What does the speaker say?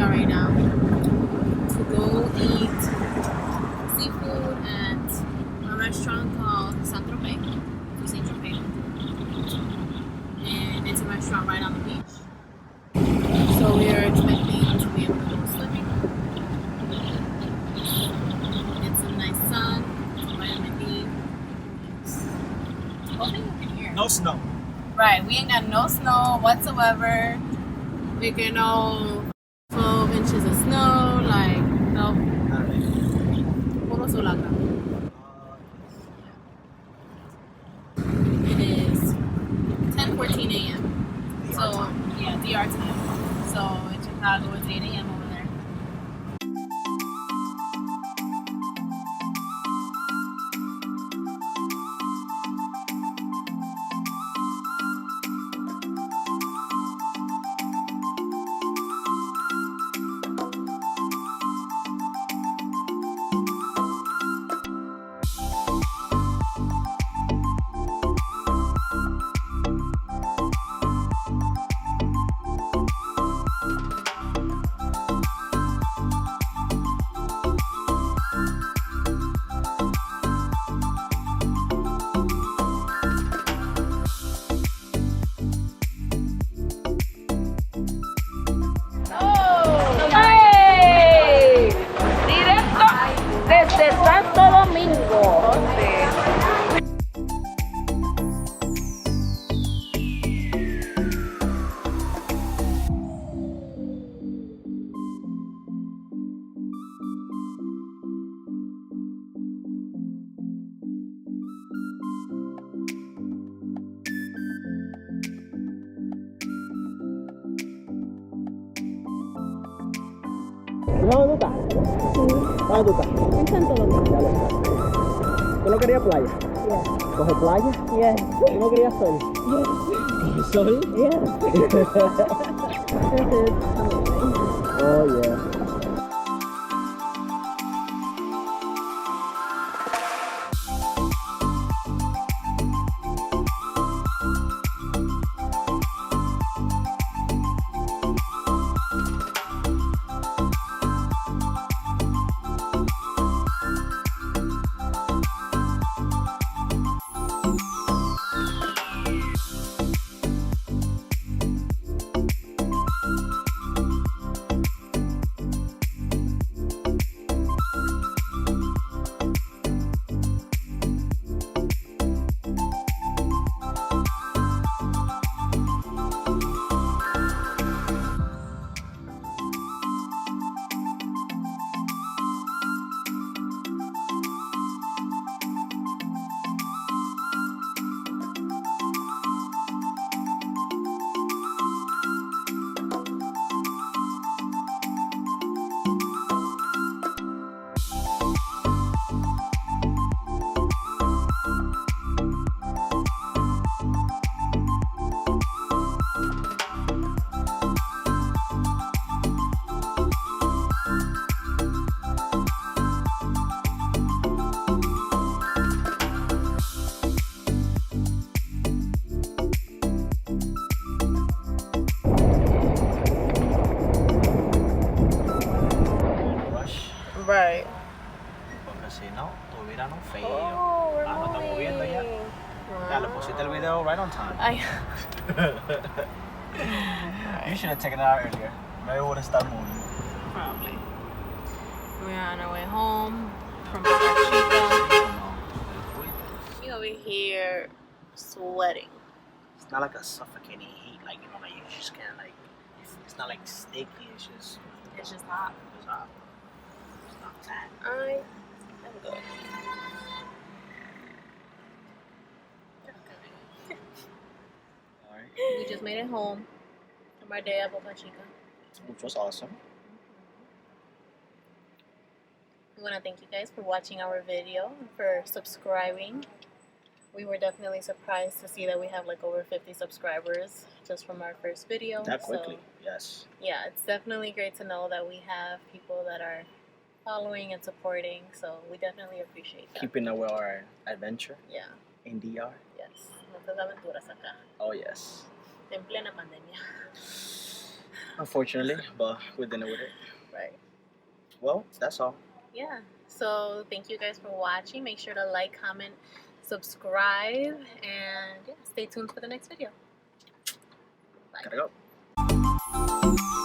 Chica right now to go eat seafood at a restaurant called Tropez. Tropez. And it's a restaurant right on the beach. So we are expecting to be able to go swimming. Get some nice sun, some vitamin D. Hoping we can hear. No snow. Right, we ain't got no snow whatsoever. We get no 12 inches of snow, like, nope. Puro solaca. It is 10:14 a.m. So, yeah, DR time. So, in Chicago, it's 8 a.m. over there. Desde Santo Domingo. ¿Dónde tú estás? ¿Dónde tú estás? En Santo Domingo. Dale. ¿Tú no querías playa? Yes. ¿Coge playa? Yes. ¿Tú no querías sol? Yes. ¿Coge sol? Yes. This is amazing. Oh, yeah. Right. Porque si no, tuvieran un fail. Oh, we're Ah, lo estamos viendo ya. Ya le pusiste el video right on time. You should have taken it out earlier. Maybe it would have started moving. Probably. We're on our way home from Boca Chica. She over here sweating. It's not like a suffocating heat, like, you know, like you just can't, like, it's not like sticky, it's just hot. It's hot. It's not bad. I am good. Alright. We just made it home from our day at Boca Chica. Which was awesome. We want to thank you guys for watching our video and for subscribing. We were definitely surprised to see that we have like over 50 subscribers just from our first video. That quickly, so, yes. yeah, it's definitely great to know that we have people that are following and supporting. So we definitely appreciate that. Keeping up with our adventure Yeah. in DR. Yes. Nuestras aventuras acá. Oh, yes. En plena pandemia. Unfortunately, but we're dealing with it. Right. Well, that's all. Yeah. So thank you guys for watching. Make sure to like, comment, subscribe, and yeah, stay tuned for the next video. Bye. Gotta go.